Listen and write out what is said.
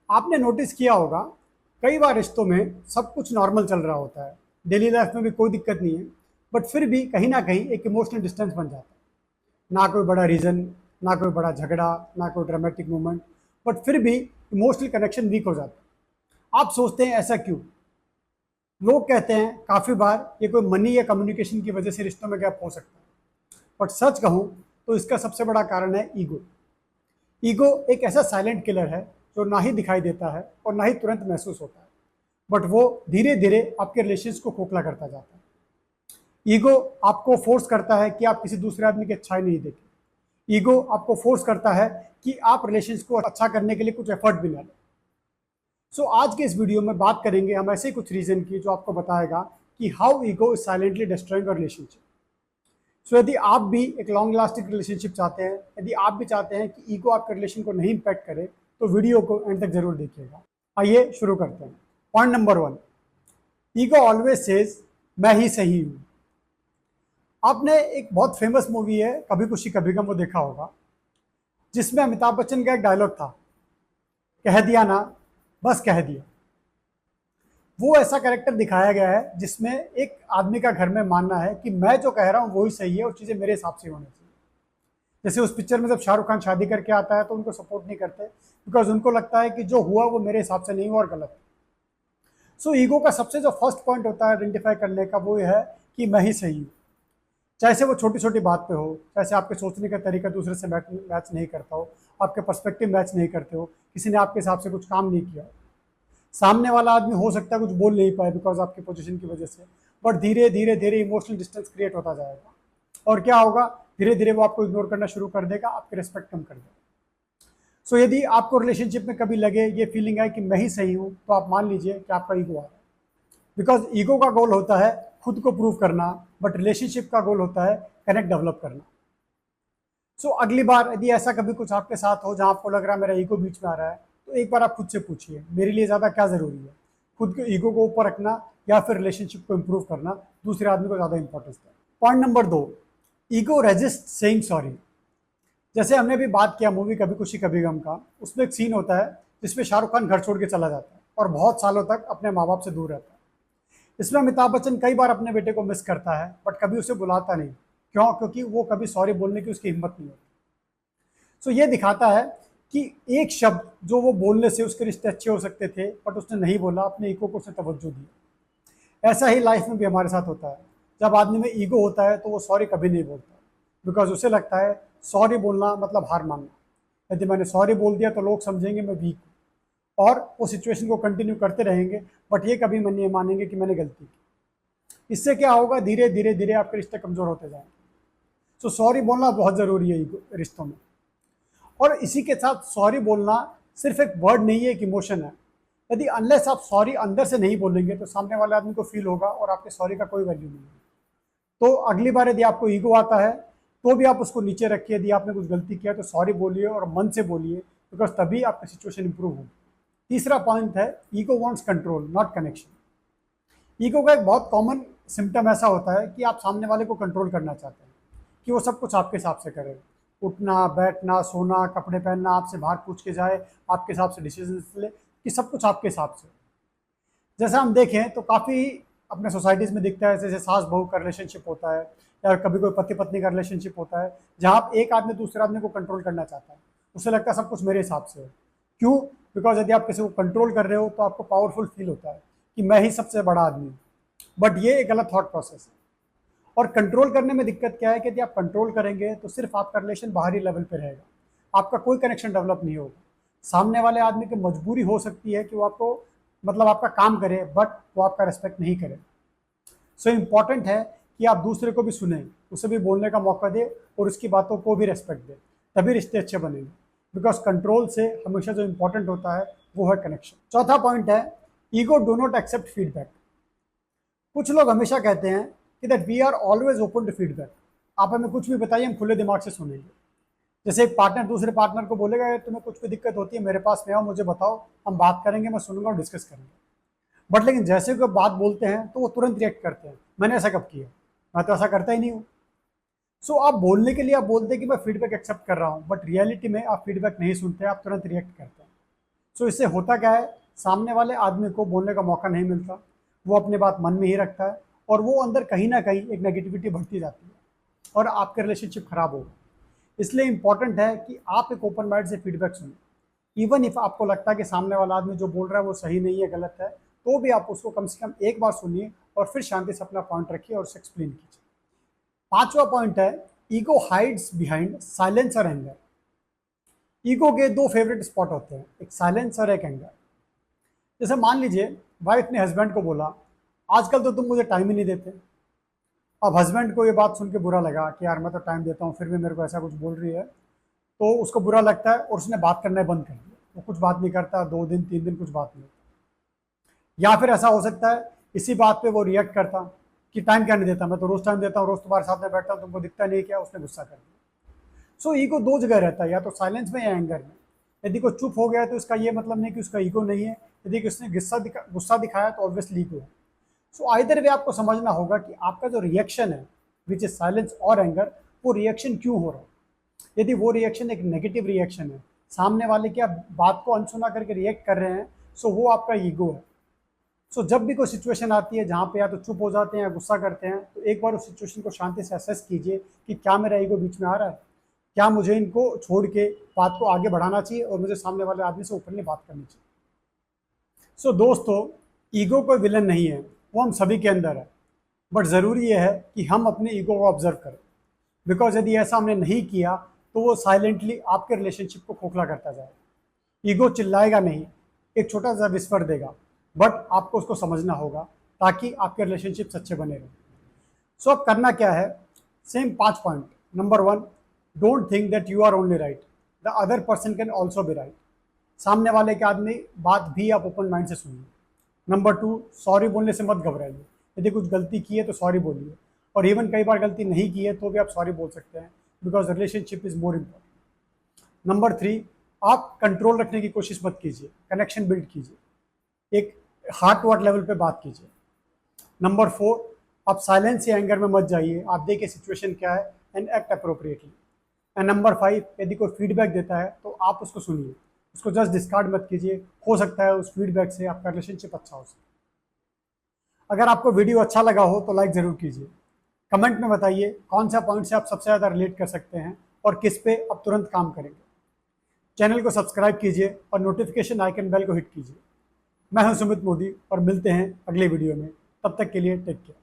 आपने नोटिस किया होगा, कई बार रिश्तों में सब कुछ नॉर्मल चल रहा होता है, डेली लाइफ में भी कोई दिक्कत नहीं है, बट फिर भी कहीं ना कहीं एक इमोशनल डिस्टेंस बन जाता है। ना कोई बड़ा रीज़न, ना कोई बड़ा झगड़ा, ना कोई ड्रामेटिक मोमेंट, बट फिर भी इमोशनल कनेक्शन वीक हो जाता है। आप सोचते हैं ऐसा क्यों? लोग कहते हैं काफ़ी बार ये कोई मनी या कम्युनिकेशन की वजह से रिश्तों में गैप हो सकता है, बट सच कहूँ तो इसका सबसे बड़ा कारण है ईगो। ईगो एक ऐसा साइलेंट किलर है जो ना ही दिखाई देता है और ना ही तुरंत महसूस होता है, बट वो धीरे धीरे आपके रिलेशंस को खोखला करता जाता है। ईगो आपको फोर्स करता है कि आप किसी दूसरे आदमी की अच्छाई नहीं देखें। ईगो आपको फोर्स करता है कि आप रिलेशंस को अच्छा करने के लिए कुछ एफर्ट भी ना लें। सो आज के इस वीडियो में बात करेंगे हम ऐसे कुछ रीजन की जो आपको बताएगा कि how ego is silently destroying relationship. So यदि आप भी एक लॉन्ग लास्टिंग रिलेशनशिप चाहते हैं, यदि आप भी चाहते हैं कि ईगो आपके रिलेशन को नहीं इम्पैक्ट करे, तो वीडियो को एंड तक जरूर देखिएगा। आइए शुरू करते हैं। Point number 1, ego always says मैं ही सही हूँ। आपने एक बहुत फेमस मूवी है कभी खुशी कभी गम, वो देखा होगा, जिसमें अमिताभ बच्चन का एक डायलॉग था, कह दिया ना, बस कह दिया। वो ऐसा कैरेक्टर दिखाया गया है जिसमें एक आदमी का घर में मानना है कि मैं जो कह रहा हूँ वही सही है और चीज़ें मेरे हिसाब से होनी चाहिए। जैसे उस पिक्चर में जब शाहरुख खान शादी करके आता है तो उनको सपोर्ट नहीं करते, बिकॉज उनको लगता है कि जो हुआ वो मेरे हिसाब से नहीं हुआ और गलत है। सो ईगो का सबसे जो फर्स्ट पॉइंट होता है आइडेंटिफाई करने का, वो ये है कि मैं ही सही हूँ। चाहे से वो छोटी छोटी बात पे हो, चाहे से आपके सोचने का तरीका दूसरे से मैच नहीं करता हो, आपके पर्सपेक्टिव मैच नहीं करते हो, किसी ने आपके हिसाब से कुछ काम नहीं किया, सामने वाला आदमी हो सकता है कुछ बोल नहीं पाए बिकॉज आपकी पोजीशन की वजह से, बट धीरे धीरे धीरे इमोशनल डिस्टेंस क्रिएट होता जाएगा। और क्या होगा, धीरे धीरे वो आपको इग्नोर करना शुरू कर देगा, आपकी रिस्पेक्ट कम कर देगा। सो यदि आपको रिलेशनशिप में कभी लगे, ये फीलिंग है कि मैं ही सही हूँ, तो आप मान लीजिए कि आपका ईगो आ रहा है। बिकॉज ईगो का गोल होता है खुद को प्रूव करना, बट रिलेशनशिप का गोल होता है कनेक्ट डेवलप करना। सो अगली बार यदि ऐसा कभी कुछ आपके साथ हो जहाँ आपको लग रहा है मेरा ईगो बीच में आ रहा है, तो एक बार आप खुद से पूछिए मेरे लिए ज़्यादा क्या ज़रूरी है, खुद के ईगो को ऊपर रखना या फिर रिलेशनशिप को इम्प्रूव करना, दूसरे आदमी को ज़्यादा इंपॉर्टेंस दें। Point number 2, ego resist saying sorry. जैसे हमने भी बात किया मूवी कभी खुशी कभी गम का, उसमें एक सीन होता है जिसमें शाहरुख खान घर छोड़ के चला जाता है और बहुत सालों तक अपने माँ बाप से दूर रहता है। इसमें अमिताभ बच्चन कई बार अपने बेटे को मिस करता है, बट कभी उसे बुलाता नहीं। क्यों? क्योंकि वो कभी सॉरी बोलने की उसकी हिम्मत नहीं होती। सो ये दिखाता है कि एक शब्द जो वो बोलने से उसके रिश्ते अच्छे हो सकते थे, बट उसने नहीं बोला, अपने ईगो को उसने तवज्जो दी। ऐसा ही लाइफ में भी हमारे साथ होता है। जब आदमी में ईगो होता है तो वो सॉरी कभी नहीं बोलता, बिकॉज उसे लगता है सॉरी बोलना मतलब हार मानना। यदि मैंने सॉरी बोल दिया तो लोग समझेंगे मैं वीक हूँ और वो सिचुएशन को कंटिन्यू करते रहेंगे, बट ये कभी मन नहीं मानेंगे कि मैंने गलती की। इससे क्या होगा, धीरे धीरे धीरे आपके रिश्ते कमज़ोर होते जाएंगे। सो सॉरी बोलना बहुत ज़रूरी है रिश्तों में। और इसी के साथ सॉरी बोलना सिर्फ एक वर्ड नहीं है, एक इमोशन है। यदि अनलेस आप सॉरी अंदर से नहीं बोलेंगे तो सामने वाले आदमी को फील होगा और आपके सॉरी का कोई वैल्यू नहीं है। तो अगली बार यदि आपको ईगो आता है तो भी आप उसको नीचे रखिए। यदि आपने कुछ गलती किया तो सॉरी बोलिए और मन से बोलिए, बिकॉज तभी आपकी सिचुएशन इंप्रूव होगी। तीसरा पॉइंट है, ego wants control not connection. Ego का एक बहुत कॉमन सिम्टम ऐसा होता है कि आप सामने वाले को कंट्रोल करना चाहते हैं, कि वो सब कुछ आपके हिसाब से करे। उठना, बैठना, सोना, कपड़े पहनना, आपसे बाहर पूछ के जाए, आपके हिसाब से डिसीजन ले, कि सब कुछ आपके हिसाब से। जैसा हम देखें तो काफ़ी अपने सोसाइटीज़ में दिखता है, जैसे सास बहू का रिलेशनशिप होता है या कभी कोई पति पत्नी का रिलेशनशिप होता है, जहाँ आप एक आदमी दूसरे आदमी को कंट्रोल करना चाहता है। उसे लगता है सब कुछ मेरे हिसाब से है। क्यों? बिकॉज यदि आप किसी को कंट्रोल कर रहे हो तो आपको पावरफुल फील होता है कि मैं ही सबसे बड़ा आदमी हूँ, बट ये एक गलत थॉट प्रोसेस है। और कंट्रोल करने में दिक्कत क्या है कि यदि आप कंट्रोल करेंगे तो सिर्फ आपका रिलेशन बाहरी लेवल पे रहेगा, आपका कोई कनेक्शन डेवलप नहीं होगा। सामने वाले आदमी की मजबूरी हो सकती है कि वो आपको, मतलब आपका काम करे, बट वो आपका रिस्पेक्ट नहीं करे। सो इम्पॉर्टेंट है कि आप दूसरे को भी सुने, उसे भी बोलने का मौका दे और उसकी बातों को भी रेस्पेक्ट दे, तभी रिश्ते अच्छे बनेंगे। बिकॉज कंट्रोल से हमेशा जो इंपॉर्टेंट होता है वो है कनेक्शन। चौथा पॉइंट है, ego do not accept feedback. कुछ लोग हमेशा कहते हैं कि that we are always open to feedback. आप हमें कुछ भी बताइए, हम खुले दिमाग से सुनेंगे। जैसे एक पार्टनर दूसरे पार्टनर को बोलेगा, "यार, तुम्हें कुछ भी दिक्कत होती है मेरे पास में आओ, मुझे बताओ, हम बात करेंगे, मैं सुनूंगा और डिस्कस करेंगे।" बट लेकिन जैसे कोई बात बोलते हैं तो वो तुरंत रिएक्ट करते हैं, मैंने ऐसा कब किया, मैं तो ऐसा करता ही नहीं हूँ। सो आप बोलने के लिए आप बोलते हैं कि मैं फीडबैक एक्सेप्ट कर रहा हूँ, बट रियलिटी में आप फीडबैक नहीं सुनते, आप तुरंत रिएक्ट करते हैं। सो इससे होता क्या है, सामने वाले आदमी को बोलने का मौका नहीं मिलता, वो अपनी बात मन में ही रखता है और वो अंदर कहीं ना कहीं एक नेगेटिविटी बढ़ती जाती है और आपके रिलेशनशिप खराब होगा। इसलिए इंपॉर्टेंट है कि आप एक ओपन माइंड से फीडबैक सुने। इवन इफ आपको लगता है कि सामने वाला आदमी जो बोल रहा है वो सही नहीं है, गलत है, तो भी आप उसको कम से कम एक बार सुनिए और फिर शांति से अपना पॉइंट रखिए और उसे एक्सप्लेन कीजिए। पांचवा पॉइंट है, ईगो हाइड्स बिहाइंड साइलेंस और एंगर। ईगो के दो फेवरेट स्पॉट होते हैं, एक साइलेंस और एक एंगर। जैसे मान लीजिए वाइफ ने हस्बैंड को बोला, आजकल तो तुम मुझे टाइम ही नहीं देते। अब हस्बैंड को ये बात सुन के बुरा लगा कि यार मैं तो टाइम देता हूँ फिर भी मेरे को ऐसा कुछ बोल रही है, तो उसको बुरा लगता है और उसने बात करना बंद कर दिया। वो कुछ बात नहीं करता, 2 दिन 3 दिन कुछ बात नहीं होता। या फिर ऐसा हो सकता है इसी बात पे वो रिएक्ट करता कि टाइम क्या नहीं देता, मैं तो रोज टाइम देता हूँ, रोज तुम्हारे साथ में बैठता हूँ, तुमको दिखता नहीं क्या, उसने गुस्सा कर दिया। सो ईगो दो जगह रहता है, या तो साइलेंस में या एंगर में। यदि कोई चुप हो गया तो इसका ये मतलब नहीं कि उसका ईगो नहीं है, यदि उसने गुस्सा दिखाया तो ऑब्वियसली ईगो है। सो आइदर वे आपको समझना होगा कि आपका जो रिएक्शन है विच इज साइलेंस और एंगर, वो रिएक्शन क्यों हो रहा है। यदि वो रिएक्शन एक नेगेटिव रिएक्शन है, सामने वाले की आप बात को अनसुना करके रिएक्ट कर रहे हैं, सो वो आपका ईगो है। सो जब भी कोई सिचुएशन आती है जहाँ पे या तो चुप हो जाते हैं या गुस्सा करते हैं, तो एक बार उस सिचुएशन को शांति से असेस कीजिए कि क्या मेरा ईगो बीच में आ रहा है, क्या मुझे इनको छोड़ के बात को आगे बढ़ाना चाहिए और मुझे सामने वाले आदमी से ओपनली बात करनी चाहिए। सो दोस्तों, ईगो कोई विलन नहीं है, वो हम सभी के अंदर है। बट ज़रूरी ये है कि हम अपने ईगो को ऑब्जर्व करें, बिकॉज यदि ऐसा हमने नहीं किया तो वो साइलेंटली आपके रिलेशनशिप को खोखला करता जाएगा। ईगो चिल्लाएगा नहीं, एक छोटा सा विस्पर देगा, बट आपको उसको समझना होगा ताकि आपके रिलेशनशिप अच्छे बने रहें। सो अब करना क्या है, same 5 point. Number 1, don't think that you are only right, the other person can also be right. सामने वाले के आदमी बात भी आप ओपन माइंड से सुनिए। नंबर 2, सॉरी बोलने से मत घबराइए। यदि कुछ गलती की है तो सॉरी बोलिए, और इवन कई बार गलती नहीं की है तो भी आप सॉरी बोल सकते हैं, because relationship is more important. Number 3, आप कंट्रोल रखने की कोशिश मत कीजिए, कनेक्शन बिल्ड कीजिए, एक हार्ट टू हार्ट लेवल पे बात कीजिए। नंबर 4, आप साइलेंस या एंगर में मत जाइए, आप देखिए सिचुएशन क्या है and act appropriately. And number 5, यदि कोई फीडबैक देता है तो आप उसको सुनिए, उसको जस्ट डिस्कार्ड मत कीजिए। हो सकता है उस फीडबैक से आपका रिलेशनशिप अच्छा हो सके। अगर आपको वीडियो अच्छा लगा हो तो लाइक ज़रूर कीजिए। कमेंट में बताइए कौन सा पॉइंट से आप सबसे ज़्यादा रिलेट कर सकते हैं और किस पे आप तुरंत काम करेंगे। चैनल को सब्सक्राइब कीजिए और नोटिफिकेशन आइकन बेल को हिट कीजिए। मैं हूं सुमित मोदी और मिलते हैं अगले वीडियो में। तब तक के लिए टेक केयर।